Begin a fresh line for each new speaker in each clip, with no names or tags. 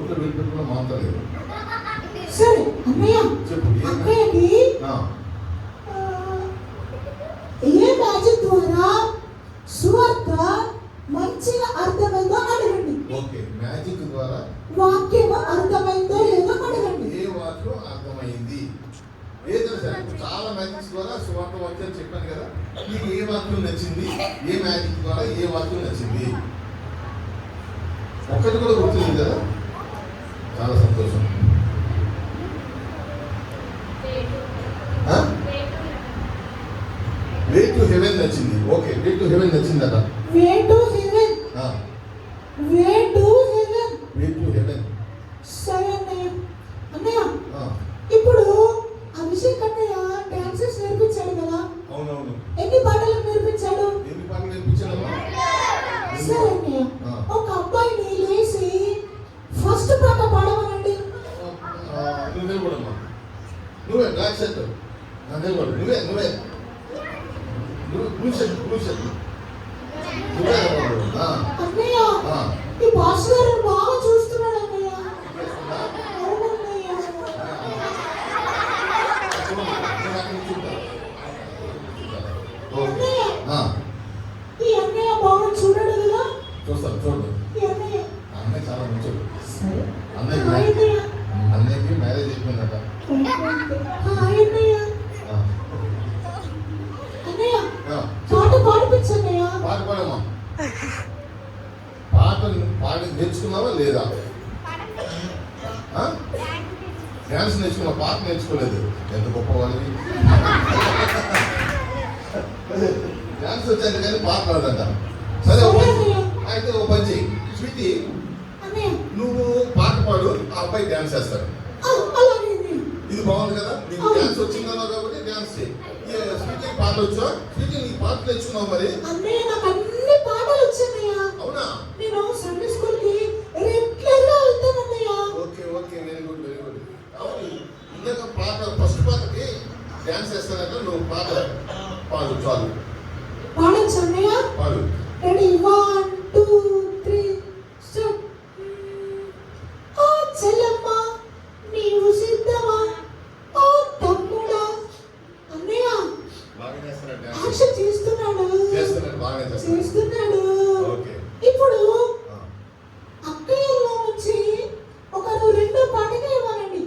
నోట్లో వెళ్ళిపెట్టుకున్న మాట్లాడలేదు.
సరే అన్నయ్య,
చెప్పు.
అక్కయ్యకి ఏ మ్యాజిక్ ద్వారా సువార్త మంచిగా అర్థమైందో అడగండి.
ఓకే, మ్యాజిక్ ద్వారా
వాక్యం అర్థమైందో లేదో అడగండి.
ఏ వాక్యం అర్థమైంది? ఏదో సరే, చాలా మ్యాజిక్స్ ద్వారా సువార్త వాక్యం చెప్పాను కదా. మీకు ఏ వాక్యం నచ్చింది? ఏ మ్యాజిక్ ద్వారా ఏ వాక్యం నచ్చింది? ఒక్కటి కూడా గుర్తుంది కదా. చాలా సంతోషం. వే టు హెవెన్ నచ్చింది. ఓకే, వే టు హెవెన్ నచ్చిందట.
Way to heaven. Way to heaven.
Way to heaven.
సరే అన్నయ్య. అన్నయ్య, ఇప్పుడు అభిషేక్ అన్నయ్య డాన్సెస్ నేర్పించాడు కదా.
అవునవును.
ఎన్ని పాటలు నేర్పించాడు?
ఎన్ని పాటలు నేర్పించాడమ్మా?
సరే అన్నయ్య, ఒక అబ్బాయిని లేచి ఫస్ట్ పాట పాడమనండి.
నువ్వు నిలబడమ్మా. నువ్వే బ్లాక్ షర్ట్. నిలబడు. నువ్వే నువ్వే బ్లూ షర్ట్. బ్లూ షర్ట్ నువ్వే నిలబడు.
అన్నయ్య, ఈ పాస్టర్ గారు బాగా చూస్తున్నాడు అన్నయ్య. ఈ అన్నయ్య బాగా చూడడు కదా.
చూస్తాను, చూడు.
ఈ అన్నయ్య
చాలా మంచోడు.
అన్నయ్య
అన్నయ్యకి మ్యారేజ్ అయిపోయిందట.
అన్నయ్య పాట పాడిపించన్నయ్య.
పాట పాడమ్మా. పాట పాడి నేర్చుకున్నావా లేదా? డ్యాన్స్ నేర్చుకున్నావు, పాట నేర్చుకోలేదు. ఎంత గొప్పవాడివి. డ్యాన్స్ వచ్చాను కానీ పాట రాదంట. సరే, అయితే ఓ పని చెయ్యి. స్వీటీ, నువ్వు పాట పాడు, ఆ అబ్బాయి డ్యాన్స్ చేస్తాడు. ఇది బాగుంది కదా. నీకు డ్యాన్స్ వచ్చిందన్నావు కాబట్టి డ్యాన్స్ చేయి. స్వీటీ పాట వచ్చా? స్వీటీ నీకు పాట నేర్చుకున్నావు మరి?
నాకు అన్ని పాటలు వచ్చానయ్య.
అవునా?
నేను సండే స్కూల్ కి రెగ్యులర్ గా వెళ్తానన్నయ్య.
Okay okay, very good very good. అవును, ఇందాక పాట ఫస్ట్ పాటకి డ్యాన్స్ చేస్తానంటే నువ్వు పాట పాడు చాలు.
పాడొచ్చు అన్నయ్య?
పాడు.
Ready, 1 2 3 start. ఓ చెల్లమ్మ నీవు సిద్ధమా, ఓ తమ్ముడా. అన్నయ్య
బాగా చేస్తాడు డ్యాన్స్.
యాక్షన్ చేస్తున్నాడు.
చేస్తున్నాడు, బాగా
చేస్తున్నాడు.
ఓకే.
ఇప్పుడు అక్కయ్యలో నుంచి ఒకరు రెండో పాటకి ఇవ్వాలండి.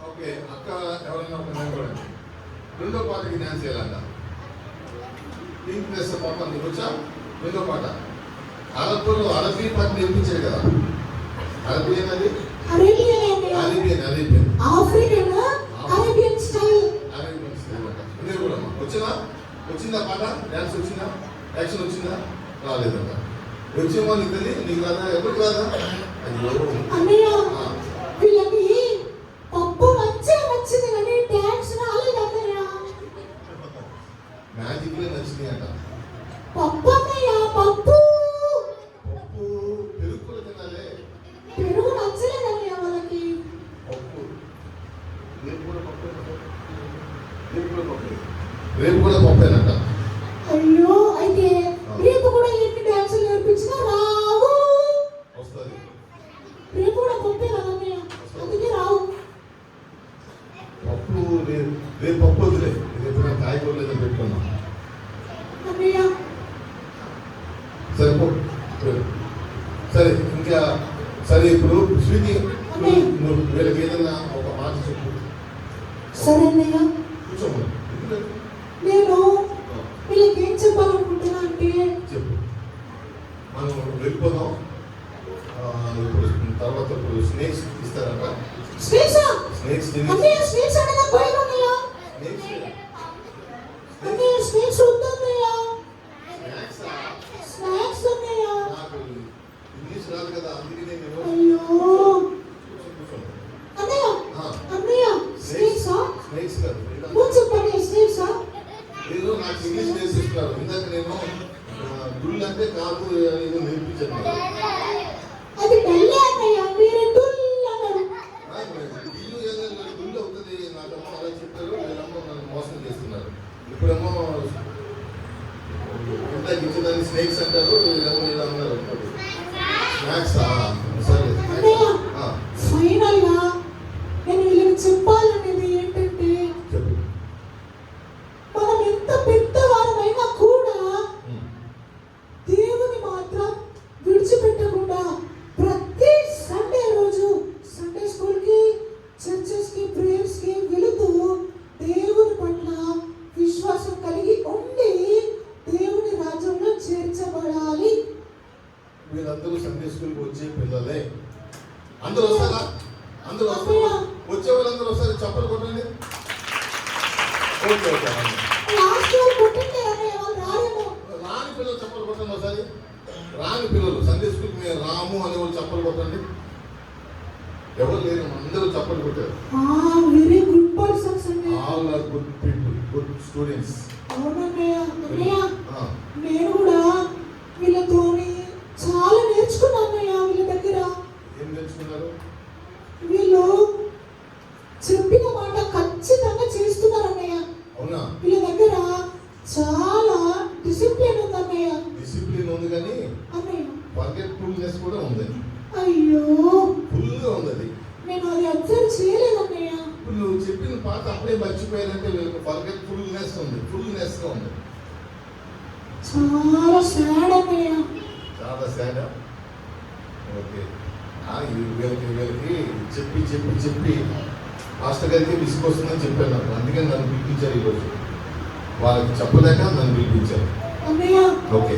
ఓకే, అక్క ఎవరైనా ఒక నిలబడండి. రెండో పాటకి డ్యాన్స్ చేయాలంట. పింక్ డ్రెస్ పాప నీకు వచ్చా? రెండో పాట అరబీ పాట నేర్పించాడు కదా. అరబీ అనేది Arabian.
African Arabian style.
Arabian style అంట. వచ్చిందా? వచ్చిందా పాట? డ్యాన్స్ వచ్చిందా? యాక్షన్ వచ్చిందా? రాలేదంట. వచ్చేమో నీకు తెలియదు. నీకు రాదా? ఎవరికి రాదా?
అన్నయ్య, వీళ్ళకి పప్పు మంచిగా నచ్చింది కానీ డాన్స్ రాలేదు అన్నయ్య.
మ్యాజిక్ నచ్చింది అంట.
పప్పు అన్నయ్య, పప్పు.
పప్పు పెరుగు కూడా తినాలే.
పెరుగు నచ్చలేదు అన్నయ్య వాళ్ళకి.
పప్పు రేపు కూడా పప్పు. రేపు కూడా పప్పేనంట.
అయ్యో, అయితే రేపు కూడా ఎన్ని డాన్సులు నేర్పించినా రావు.
వస్తుంది.
రేపు కూడా పప్పే కదా అన్నయ్య, అందుకే రావు.
పప్పు రేపు పప్పు వదిలే. రేపు నేను కాయకూరలు ఏదో పెట్టుకున్నాం.
అన్నయ్య
సరిపో. సరే, ఇంకా సరే. ఇప్పుడు స్వీటీ, నువ్వు వీళ్ళకి ఏదైనా ఒక మాట చెప్పు.
సరే అన్నయ్య.
కూర్చోము.
నేను వీళ్ళకి ఏం చెప్పాలనుకుంటున్నా అంటే,
చెప్పు. మనం వెళ్ళిపోదాం. ఇప్పుడు తర్వాత ఇప్పుడు స్నేక్స్ ఇస్తారంట.
స్నేక్స్
అన్నయ్య,
స్నేక్స్ అంటే నాకు భయం అన్నయ్య. అన్నయ్య స్నేక్స్ వద్దన్నయ్య. స్నాక్స్ అన్నయ్య.
ఇంగ్లీష్ రాదు కదా, అందుకే నేను
అయ్యో అన్నయ్య. అన్నయ్య స్నేక్స్
కాదు.
ముందు చెప్పండి. స్నేక్స్
ఏదో నాకు ఇంగ్లీష్ నేర్పిస్తున్నారు. ఇందాక నేను గుళ్ళు అంటే కాదు ఏదో నేర్పించాను.
అది డల్లే అన్నయ్య, మీరు డుల్ అన్నారు.
గుళ్ళు అవుతుంది. నాకమ్మ అలా చెప్పారు. నేనమ్మ నన్ను మోసం చేస్తున్నారు. ఇప్పుడేమో ఎంత ఇచ్చేదాన్ని స్నేక్స్ అంటారు. ఏమో ఇలా అన్నారు. స్నాక్స్. సరే, అందరూ వస్తారా? అందరూ వస్తారా? వచ్చే వాళ్ళందరూ వస్తారు, చప్పలు కొట్టండి. Okay okay.
లాస్ట్ వాళ్ళు కొట్టండి అన్నయ్య, వాళ్ళు రారేమో.
రాని పిల్లలు చప్పలు కొట్టండి ఒకసారి. రాని పిల్లలు సండే స్కూల్ మీద రాము అనే వాళ్ళు చప్పలు కొట్టండి. ఎవరు లేరు, అందరూ చప్పలు కొట్టారు.
వెరీ గుడ్ పర్సన్స్ అన్నయ్య.
All are good people, good students.
అవునన్నయ్య. అన్నయ్య నేను కూడా వీళ్ళతోని చాలా నేర్చుకున్నాను అన్నయ్య. వీళ్ళ దగ్గర
ఏం నేర్చుకున్నారు?
వీళ్ళు చెప్పిన మాట ఖచ్చితంగా చేస్తున్నారు అన్నయ్య.
అవునా?
వీళ్ళ దగ్గర చాలా డిసిప్లిన్ ఉంది అన్నయ్య.
డిసిప్లిన్ ఉంది కానీ
అన్నయ్య
ఫర్గెట్ఫుల్నెస్ కూడా ఉంది.
అయ్యో
ఫుల్గా ఉంది అది.
నేను అది అబ్జర్వ్ చేయలేదు అన్నయ్య.
ఇప్పుడు నువ్వు చెప్పిన పాట అప్పుడే మర్చిపోయారంటే వీళ్ళకి ఫర్గెట్ఫుల్నెస్ ఉంది, ఫుల్నెస్ గా ఉంది.
చాలా సాడ్ అన్నయ్య.
చాలా సాడ్. ఓకే. వీళ్ళకి చెప్పి చెప్పి చెప్పి మాస్టర్ గారికి విసుకొస్తుందని చెప్పాను నాకు. అందుకని నన్ను పిలిపించారు ఈరోజు. వాళ్ళకి చెప్పలేక నన్ను పిలిపించారు.
అన్నయ్య
ఓకే.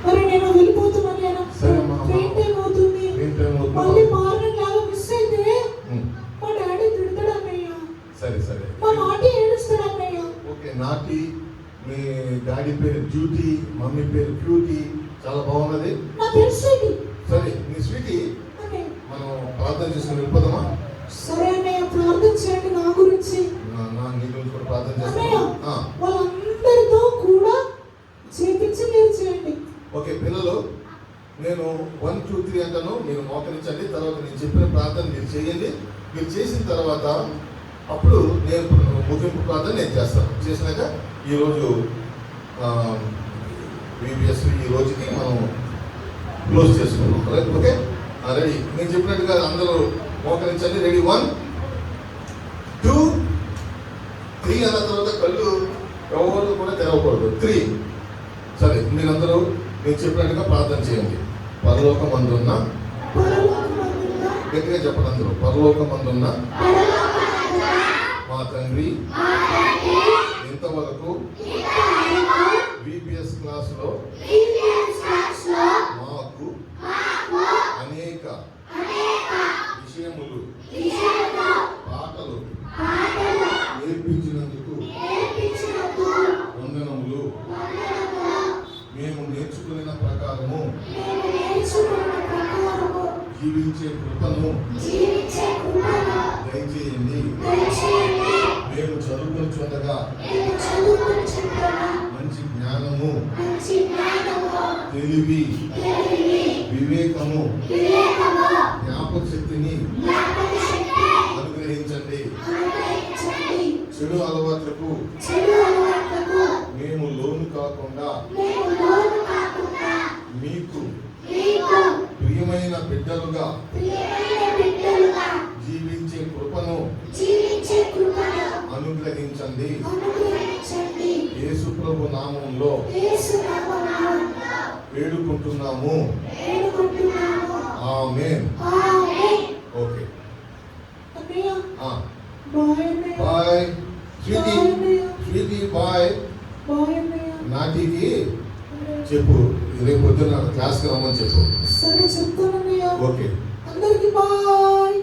మరి నేను వెళ్ళిపోతున్నాను.
సరే అమ్మా.
ట్రైన్ టైం అవుతుంది. మళ్ళీ మార్నింగ్ లాగా మిస్ అయితే మా డాడీ తిడతాడు అన్నయ్య.
సరే సరే.
మా నాటి ఏడుస్తాడు అన్నయ్య.
ఓకే. నాటి మీ డాడీ పేరు డ్యూటీ, మమ్మీ పేరు క్యూటీ. చాలా బాగున్నది.
నా పేరు స్వీటీ.
సరే మీ స్వీటీ, మనం ప్రార్థన చేసుకుని వెళ్ళిపోదామా?
సరే అన్నయ్య, ప్రార్థన చేయండి నా గురించి.
నీ గురించి కూడా ప్రార్థన
అన్నయ్య
చేస్తాను.
వాళ్ళందరితో కూడా చేపించి మీరు చేయండి.
ఓకే పిల్లలు, నేను 1 2 3 అంటాను, మీరు మోకరించండి. తర్వాత నేను చెప్పిన ప్రార్థన మీరు చేయండి. మీరు చేసిన తర్వాత అప్పుడు నేను ముగింపు ప్రార్థన నేను చేస్తాను. చేసినాక ఈరోజు VBS ఈ రోజుకి మనం క్లోజ్ చేసుకున్నాం. రైట్? Okay ready? నేను చెప్పినట్టుగా అందరూ మోకరించండి. రెడీ? 1 2 3 అన్న తర్వాత కళ్ళు ఎవరు కూడా తెరవకూడదు. 3. సరే, మీరందరూ నేను చెప్పినట్టుగా ప్రార్థన చేయండి. పరలోకమందున్న, గట్టిగా చెప్పండి అందరూ, పరలోకమందున్న మా తండ్రి, ఇంతవరకు VBS క్లాసులో మాకు అనేక విషయములు, పాటలు నేర్పించినందుకు వందనములు. మేము నేర్చుకున్న ప్రకారము జీవించే కృపను దయచేయండి. మేము చదువుకుంటుండగా మంచి జ్ఞానము, తెలివి, వివేకము, జ్ఞాపక శక్తిని అనుగ్రహించండి. చెడు అలవాట్లకు మేము లోను కాకుండా మీకు ప్రియమైన బిడ్డలుగా జీవించే కృపను అనుగ్రహించండి. యేసు ప్రభు నామములో వేడుకుంటున్నాము. Amen. Okay. Bye sweetie. Sweetie bye. నాటికి చెప్పు, రేపు పొద్దున్న క్లాస్కి రమ్మని చెప్పు.
సరే చెప్తానన్నయ్య.
ఓకే.
అందరికి బాయ్.